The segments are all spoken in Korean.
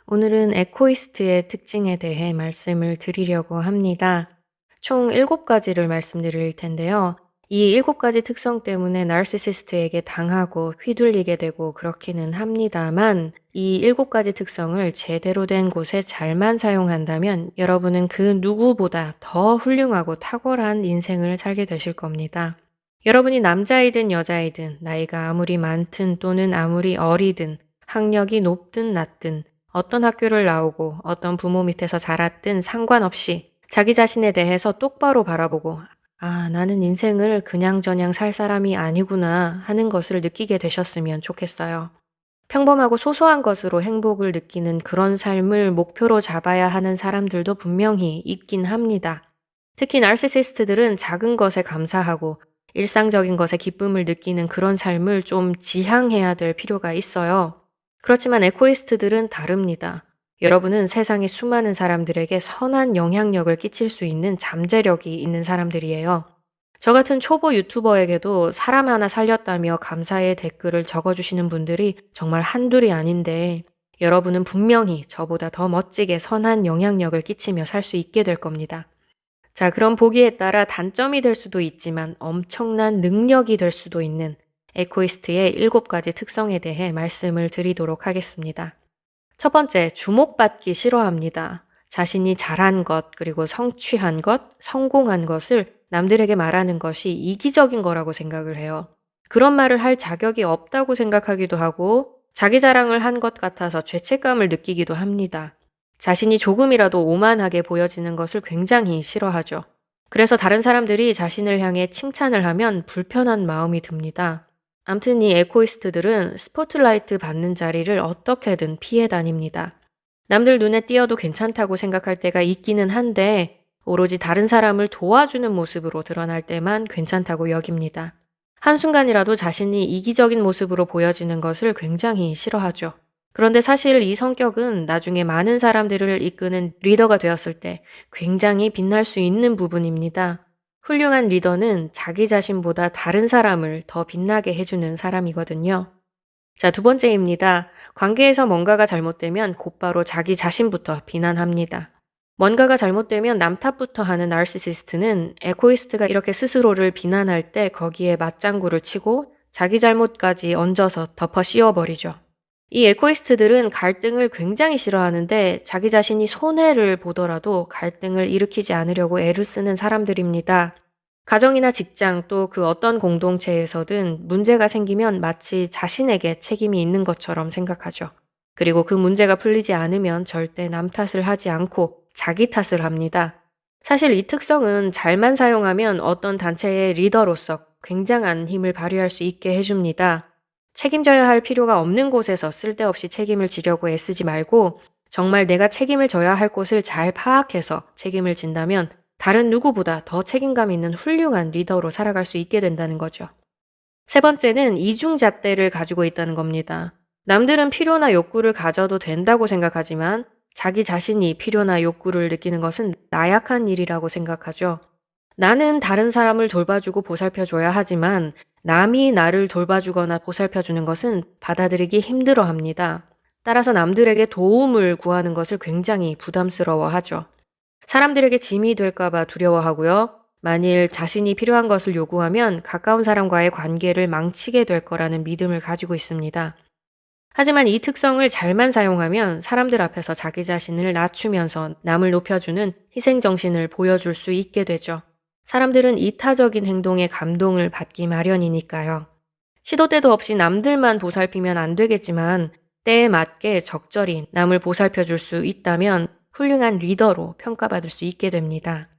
오늘은 에코이스트의 특징에 대해 말씀을 드리려고 합니다. 총 7가지를 말씀드릴 텐데요. 이 7가지 특성 때문에 나르시시스트에게 당하고 휘둘리게 되고 그렇기는 합니다만 이 7가지 특성을 제대로 된 곳에 잘만 사용한다면 여러분은 그 누구보다 더 훌륭하고 탁월한 인생을 살게 되실 겁니다. 여러분이 남자이든 여자이든 나이가 아무리 많든 또는 아무리 어리든 학력이 높든 낮든 어떤 학교를 나오고 어떤 부모 밑에서 자랐든 상관없이 자기 자신에 대해서 똑바로 바라보고 아, 나는 인생을 그냥저냥 살 사람이 아니구나 하는 것을 느끼게 되셨으면 좋겠어요. 평범하고 소소한 것으로 행복을 느끼는 그런 삶을 목표로 잡아야 하는 사람들도 분명히 있긴 합니다. 특히 나르시시스트들은 작은 것에 감사하고 일상적인 것에 기쁨을 느끼는 그런 삶을 좀 지향해야 될 필요가 있어요. 그렇지만 에코이스트들은 다릅니다. 여러분은 세상의 수많은 사람들에게 선한 영향력을 끼칠 수 있는 잠재력이 있는 사람들이에요. 저 같은 초보 유튜버에게도 사람 하나 살렸다며 감사의 댓글을 적어주시는 분들이 정말 한둘이 아닌데 여러분은 분명히 저보다 더 멋지게 선한 영향력을 끼치며 살 수 있게 될 겁니다. 자, 그럼 보기에 따라 단점이 될 수도 있지만 엄청난 능력이 될 수도 있는 에코이스트의 7가지 특성에 대해 말씀을 드리도록 하겠습니다. 첫 번째, 주목받기 싫어합니다. 자신이 잘한 것, 그리고 성취한 것, 성공한 것을 남들에게 말하는 것이 이기적인 거라고 생각을 해요. 그런 말을 할 자격이 없다고 생각하기도 하고 자기 자랑을 한 것 같아서 죄책감을 느끼기도 합니다. 자신이 조금이라도 오만하게 보여지는 것을 굉장히 싫어하죠. 그래서 다른 사람들이 자신을 향해 칭찬을 하면 불편한 마음이 듭니다. 암튼 이 에코이스트들은 스포트라이트 받는 자리를 어떻게든 피해 다닙니다. 남들 눈에 띄어도 괜찮다고 생각할 때가 있기는 한데 오로지 다른 사람을 도와주는 모습으로 드러날 때만 괜찮다고 여깁니다. 한순간이라도 자신이 이기적인 모습으로 보여지는 것을 굉장히 싫어하죠. 그런데 사실 이 성격은 나중에 많은 사람들을 이끄는 리더가 되었을 때 굉장히 빛날 수 있는 부분입니다. 훌륭한 리더는 자기 자신보다 다른 사람을 더 빛나게 해주는 사람이거든요. 자, 두 번째입니다. 관계에서 뭔가가 잘못되면 곧바로 자기 자신부터 비난합니다. 뭔가가 잘못되면 남 탓부터 하는 나르시시스트는 에코이스트가 이렇게 스스로를 비난할 때 거기에 맞장구를 치고 자기 잘못까지 얹어서 덮어 씌워버리죠. 이 에코이스트들은 갈등을 굉장히 싫어하는데 자기 자신이 손해를 보더라도 갈등을 일으키지 않으려고 애를 쓰는 사람들입니다. 가정이나 직장 또 그 어떤 공동체에서든 문제가 생기면 마치 자신에게 책임이 있는 것처럼 생각하죠. 그리고 그 문제가 풀리지 않으면 절대 남 탓을 하지 않고 자기 탓을 합니다. 사실 이 특성은 잘만 사용하면 어떤 단체의 리더로서 굉장한 힘을 발휘할 수 있게 해줍니다. 책임져야 할 필요가 없는 곳에서 쓸데없이 책임을 지려고 애쓰지 말고 정말 내가 책임을 져야 할 곳을 잘 파악해서 책임을 진다면 다른 누구보다 더 책임감 있는 훌륭한 리더로 살아갈 수 있게 된다는 거죠. 세 번째는 이중잣대를 가지고 있다는 겁니다. 남들은 필요나 욕구를 가져도 된다고 생각하지만 자기 자신이 필요나 욕구를 느끼는 것은 나약한 일이라고 생각하죠. 나는 다른 사람을 돌봐주고 보살펴줘야 하지만 남이 나를 돌봐주거나 보살펴주는 것은 받아들이기 힘들어 합니다. 따라서 남들에게 도움을 구하는 것을 굉장히 부담스러워하죠. 사람들에게 짐이 될까봐 두려워하고요. 만일 자신이 필요한 것을 요구하면 가까운 사람과의 관계를 망치게 될 거라는 믿음을 가지고 있습니다. 하지만 이 특성을 잘만 사용하면 사람들 앞에서 자기 자신을 낮추면서 남을 높여주는 희생정신을 보여줄 수 있게 되죠. 사람들은 이타적인 행동에 감동을 받기 마련이니까요. 시도 때도 없이 남들만 보살피면 안 되겠지만 때에 맞게 적절히 남을 보살펴줄 수 있다면 훌륭한 리더로 평가받을 수 있게 됩니다.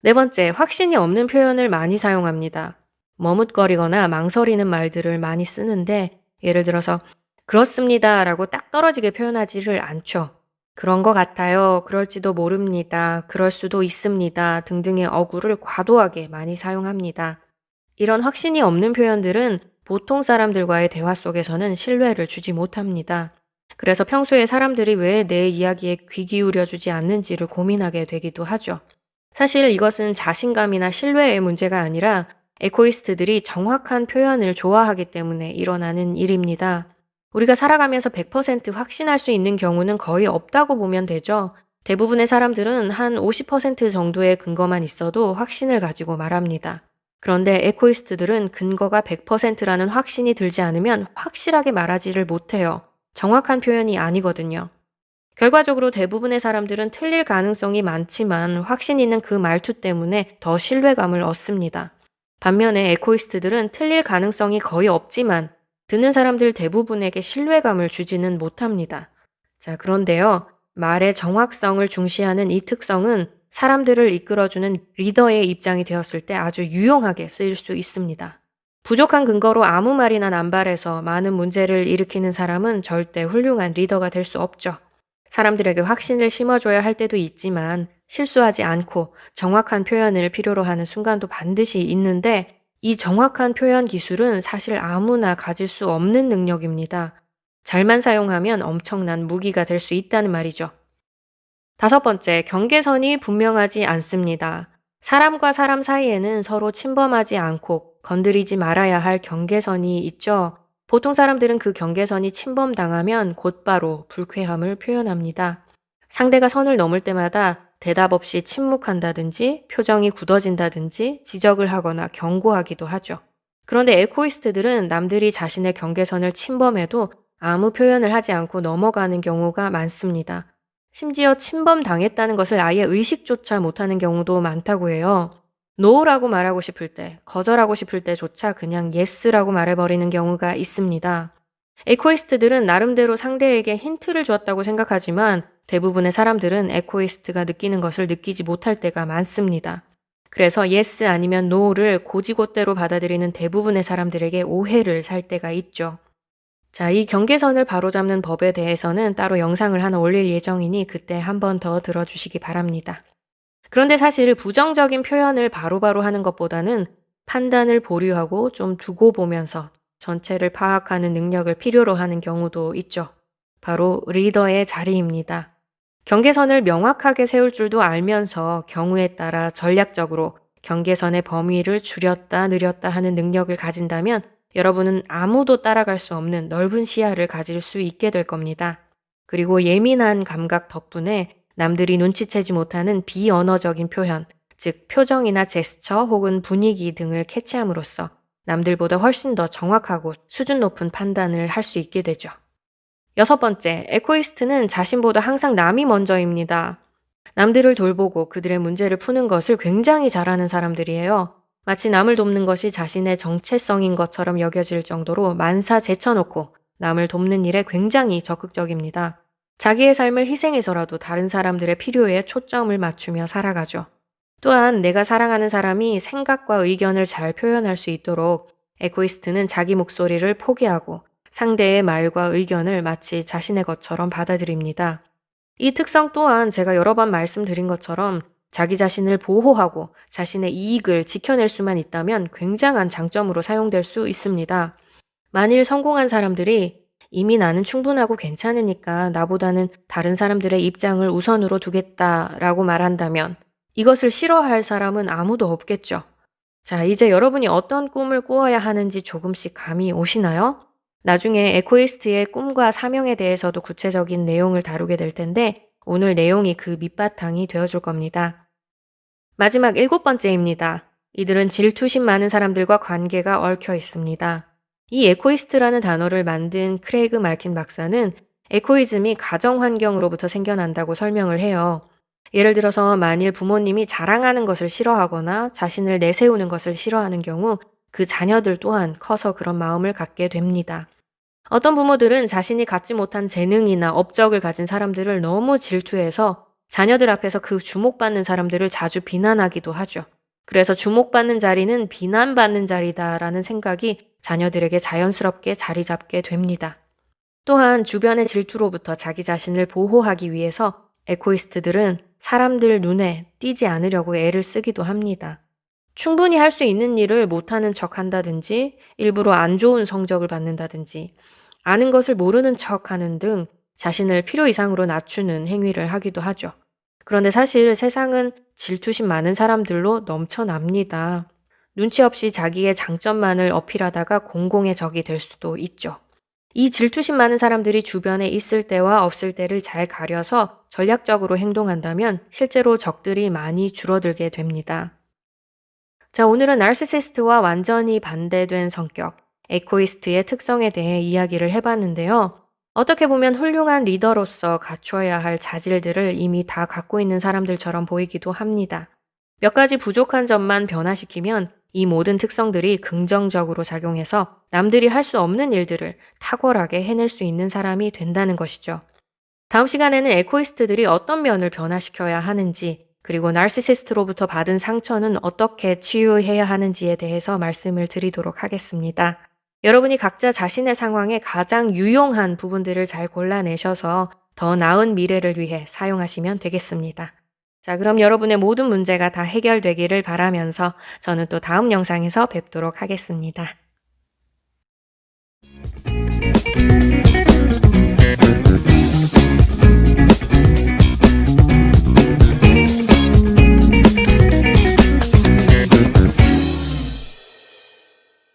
네 번째, 확신이 없는 표현을 많이 사용합니다. 머뭇거리거나 망설이는 말들을 많이 쓰는데 예를 들어서 그렇습니다 라고 딱 떨어지게 표현하지를 않죠. 그런 것 같아요. 그럴지도 모릅니다. 그럴 수도 있습니다. 등등의 어구를 과도하게 많이 사용합니다. 이런 확신이 없는 표현들은 보통 사람들과의 대화 속에서는 신뢰를 주지 못합니다. 그래서 평소에 사람들이 왜 내 이야기에 귀 기울여 주지 않는지를 고민하게 되기도 하죠. 사실 이것은 자신감이나 신뢰의 문제가 아니라 에코이스트들이 정확한 표현을 좋아하기 때문에 일어나는 일입니다. 우리가 살아가면서 100% 확신할 수 있는 경우는 거의 없다고 보면 되죠. 대부분의 사람들은 한 50% 정도의 근거만 있어도 확신을 가지고 말합니다. 그런데 에코이스트들은 근거가 100%라는 확신이 들지 않으면 확실하게 말하지를 못해요. 정확한 표현이 아니거든요. 결과적으로 대부분의 사람들은 틀릴 가능성이 많지만 확신 있는 그 말투 때문에 더 신뢰감을 얻습니다. 반면에 에코이스트들은 틀릴 가능성이 거의 없지만 듣는 사람들 대부분에게 신뢰감을 주지는 못합니다. 자, 그런데요. 말의 정확성을 중시하는 이 특성은 사람들을 이끌어주는 리더의 입장이 되었을 때 아주 유용하게 쓰일 수 있습니다. 부족한 근거로 아무 말이나 남발해서 많은 문제를 일으키는 사람은 절대 훌륭한 리더가 될 수 없죠. 사람들에게 확신을 심어줘야 할 때도 있지만 실수하지 않고 정확한 표현을 필요로 하는 순간도 반드시 있는데 이 정확한 표현 기술은 사실 아무나 가질 수 없는 능력입니다. 잘만 사용하면 엄청난 무기가 될 수 있다는 말이죠. 다섯 번째, 경계선이 분명하지 않습니다. 사람과 사람 사이에는 서로 침범하지 않고 건드리지 말아야 할 경계선이 있죠. 보통 사람들은 그 경계선이 침범당하면 곧바로 불쾌함을 표현합니다. 상대가 선을 넘을 때마다 대답 없이 침묵한다든지 표정이 굳어진다든지 지적을 하거나 경고하기도 하죠. 그런데 에코이스트들은 남들이 자신의 경계선을 침범해도 아무 표현을 하지 않고 넘어가는 경우가 많습니다. 심지어 침범당했다는 것을 아예 의식조차 못하는 경우도 많다고 해요. 노라고 말하고 싶을 때, 거절하고 싶을 때조차 그냥 yes라고 말해버리는 경우가 있습니다. 에코이스트들은 나름대로 상대에게 힌트를 주었다고 생각하지만 대부분의 사람들은 에코이스트가 느끼는 것을 느끼지 못할 때가 많습니다. 그래서 yes 아니면 no를 고지고대로 받아들이는 대부분의 사람들에게 오해를 살 때가 있죠. 자, 이 경계선을 바로잡는 법에 대해서는 따로 영상을 하나 올릴 예정이니 그때 한 번 더 들어주시기 바랍니다. 그런데 사실 부정적인 표현을 바로바로 하는 것보다는 판단을 보류하고 좀 두고 보면서 전체를 파악하는 능력을 필요로 하는 경우도 있죠. 바로 리더의 자리입니다. 경계선을 명확하게 세울 줄도 알면서 경우에 따라 전략적으로 경계선의 범위를 줄였다 늘렸다 하는 능력을 가진다면 여러분은 아무도 따라갈 수 없는 넓은 시야를 가질 수 있게 될 겁니다. 그리고 예민한 감각 덕분에 남들이 눈치채지 못하는 비언어적인 표현, 즉 표정이나 제스처 혹은 분위기 등을 캐치함으로써 남들보다 훨씬 더 정확하고 수준 높은 판단을 할 수 있게 되죠. 여섯 번째, 에코이스트는 자신보다 항상 남이 먼저입니다. 남들을 돌보고 그들의 문제를 푸는 것을 굉장히 잘하는 사람들이에요. 마치 남을 돕는 것이 자신의 정체성인 것처럼 여겨질 정도로 만사 제쳐놓고 남을 돕는 일에 굉장히 적극적입니다. 자기의 삶을 희생해서라도 다른 사람들의 필요에 초점을 맞추며 살아가죠. 또한 내가 사랑하는 사람이 생각과 의견을 잘 표현할 수 있도록 에코이스트는 자기 목소리를 포기하고 상대의 말과 의견을 마치 자신의 것처럼 받아들입니다. 이 특성 또한 제가 여러 번 말씀드린 것처럼 자기 자신을 보호하고 자신의 이익을 지켜낼 수만 있다면 굉장한 장점으로 사용될 수 있습니다. 만일 성공한 사람들이 이미 나는 충분하고 괜찮으니까 나보다는 다른 사람들의 입장을 우선으로 두겠다라고 말한다면 이것을 싫어할 사람은 아무도 없겠죠. 자, 이제 여러분이 어떤 꿈을 꾸어야 하는지 조금씩 감이 오시나요? 나중에 에코이스트의 꿈과 사명에 대해서도 구체적인 내용을 다루게 될 텐데 오늘 내용이 그 밑바탕이 되어줄 겁니다. 마지막 일곱 번째입니다. 이들은 질투심 많은 사람들과 관계가 얽혀 있습니다. 이 에코이스트라는 단어를 만든 크레이그 말킨 박사는 에코이즘이 가정 환경으로부터 생겨난다고 설명을 해요. 예를 들어서 만일 부모님이 자랑하는 것을 싫어하거나 자신을 내세우는 것을 싫어하는 경우 그 자녀들 또한 커서 그런 마음을 갖게 됩니다. 어떤 부모들은 자신이 갖지 못한 재능이나 업적을 가진 사람들을 너무 질투해서 자녀들 앞에서 그 주목받는 사람들을 자주 비난하기도 하죠. 그래서 주목받는 자리는 비난받는 자리다라는 생각이 자녀들에게 자연스럽게 자리 잡게 됩니다. 또한 주변의 질투로부터 자기 자신을 보호하기 위해서 에코이스트들은 사람들 눈에 띄지 않으려고 애를 쓰기도 합니다. 충분히 할 수 있는 일을 못하는 척 한다든지 일부러 안 좋은 성적을 받는다든지 아는 것을 모르는 척 하는 등 자신을 필요 이상으로 낮추는 행위를 하기도 하죠. 그런데 사실 세상은 질투심 많은 사람들로 넘쳐납니다. 눈치 없이 자기의 장점만을 어필하다가 공공의 적이 될 수도 있죠. 이 질투심 많은 사람들이 주변에 있을 때와 없을 때를 잘 가려서 전략적으로 행동한다면 실제로 적들이 많이 줄어들게 됩니다. 자, 오늘은 나르시시스트와 완전히 반대된 성격, 에코이스트의 특성에 대해 이야기를 해봤는데요. 어떻게 보면 훌륭한 리더로서 갖춰야 할 자질들을 이미 다 갖고 있는 사람들처럼 보이기도 합니다. 몇 가지 부족한 점만 변화시키면 이 모든 특성들이 긍정적으로 작용해서 남들이 할 수 없는 일들을 탁월하게 해낼 수 있는 사람이 된다는 것이죠. 다음 시간에는 에코이스트들이 어떤 면을 변화시켜야 하는지, 그리고 나르시시스트로부터 받은 상처는 어떻게 치유해야 하는지에 대해서 말씀을 드리도록 하겠습니다. 여러분이 각자 자신의 상황에 가장 유용한 부분들을 잘 골라내셔서 더 나은 미래를 위해 사용하시면 되겠습니다. 자, 그럼 여러분의 모든 문제가 다 해결되기를 바라면서 저는 또 다음 영상에서 뵙도록 하겠습니다.